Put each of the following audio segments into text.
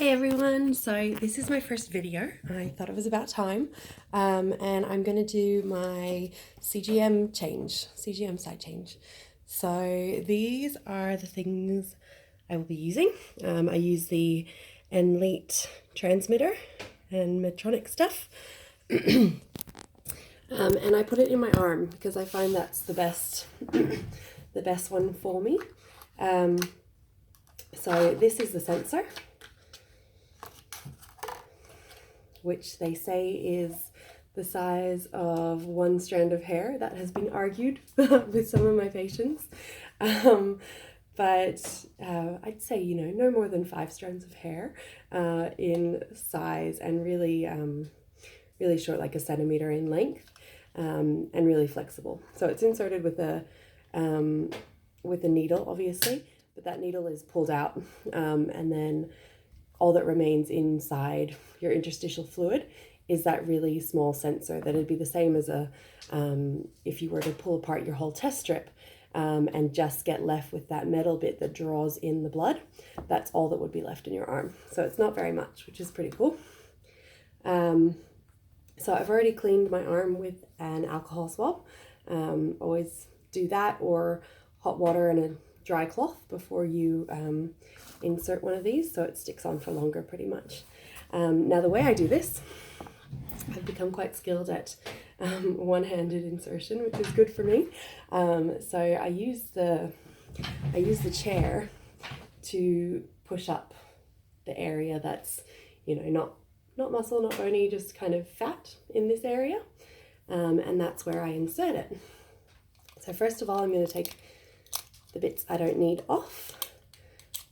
Hey everyone, so this is my first video. I thought it was about time, and I'm going to do my CGM side change. So these are the things I will be using. I use the Enlite transmitter and Medtronic stuff, and I put it in my arm because I find that's the best, the best one for me. So this is the sensor, which they say is the size of one strand of hair. That has been argued with some of my patients. But I'd say, no more than 5 strands of hair in size, and really, really short, like 1 centimeter in length, and really flexible. So it's inserted with a needle, obviously, but that needle is pulled out, and then all that remains inside your interstitial fluid is that really small sensor that'd be the same as if you were to pull apart your whole test strip and just get left with that metal bit that draws in the blood. That's all that would be left in your arm. So it's not very much, which is pretty cool. So I've already cleaned my arm with an alcohol swab. Always do that, or hot water and a dry cloth before you insert one of these, so it sticks on for longer pretty much. Now the way I do this, I've become quite skilled at one-handed insertion, which is good for me. So I use the chair to push up the area that's not muscle, not bony, just kind of fat in this area, and that's where I insert it. So first of all, I'm going to take the bits I don't need off.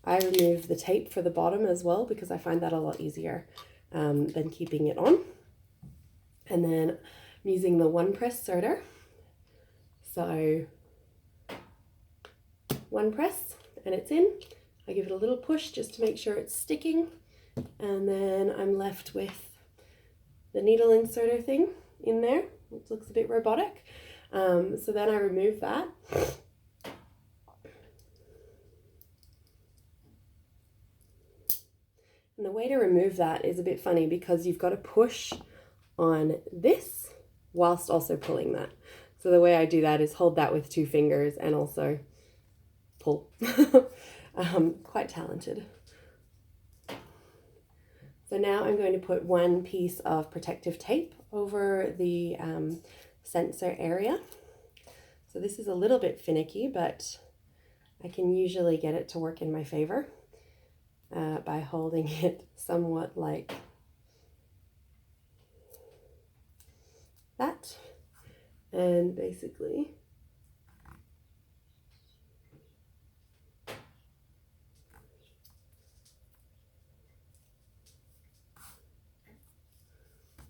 I remove the tape for the bottom as well because I find that a lot easier than keeping it on. And then I'm using the one press sorter. So one press and it's in. I give it a little push just to make sure it's sticking. And then I'm left with the needle inserter thing in there, which looks a bit robotic. So then I remove that. And the way to remove that is a bit funny because you've got to push on this whilst also pulling that. So the way I do that is hold that with 2 fingers and also pull. Quite talented. So now I'm going to put one piece of protective tape over the sensor area. So this is a little bit finicky, but I can usually get it to work in my favor by holding it somewhat like that, and basically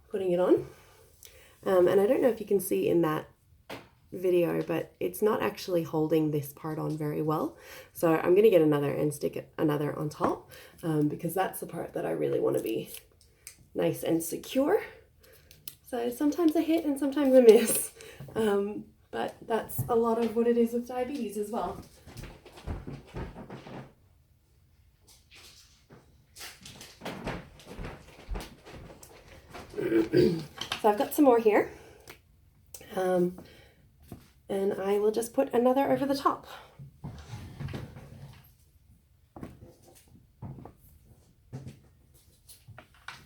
putting it on. And I don't know if you can see in that video, but it's not actually holding this part on very well. So I'm going to get another and stick another on top because that's the part that I really want to be nice and secure. So sometimes I hit and sometimes I miss, but that's a lot of what it is with diabetes as well. So I've got some more here. And I will just put another over the top.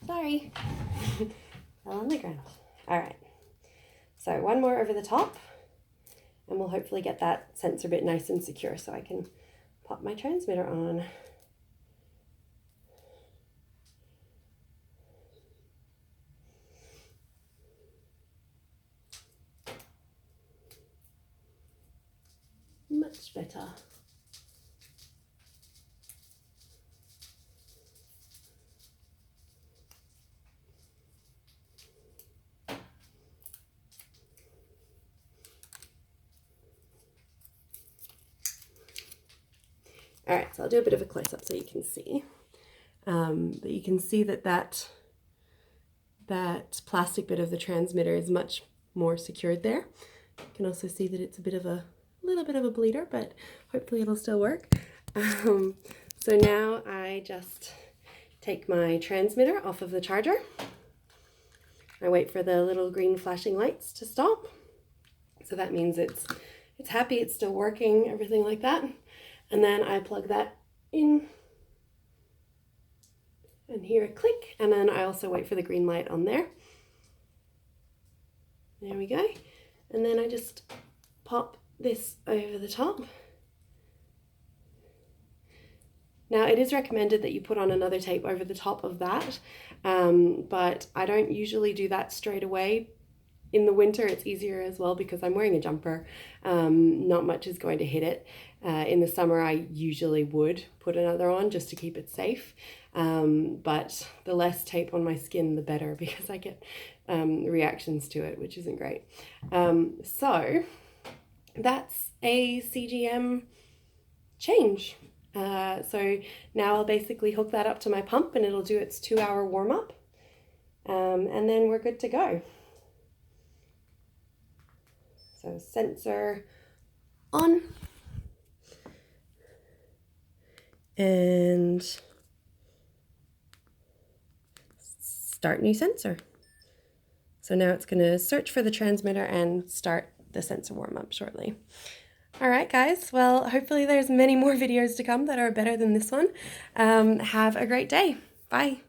Sorry, fell on the ground. All right, so one more over the top, and we'll hopefully get that sensor bit nice and secure so I can pop my transmitter on. Much better. All right, so I'll do a bit of a close-up so you can see. But you can see that plastic bit of the transmitter is much more secured there. You can also see that it's a little bit of a bleeder, but hopefully it'll still work. So now I just take my transmitter off of the charger. I wait for the little green flashing lights to stop. So that means it's happy, it's still working, everything like that. And then I plug that in and hear a click. And then I also wait for the green light on there. There we go. And then I just pop this over the top. Now it is recommended that you put on another tape over the top of that, but I don't usually do that straight away. In the winter it's easier as well because I'm wearing a jumper, not much is going to hit it. In the summer I usually would put another on just to keep it safe, but the less tape on my skin the better because I get reactions to it, which isn't great. So that's a CGM change. So now I'll basically hook that up to my pump and it'll do its 2-hour warm up, and then we're good to go. So sensor on and start new sensor. So now it's going to search for the transmitter and start the sensor warm up shortly. All right, guys. Well, hopefully there's many more videos to come that are better than this one. Have a great day. Bye.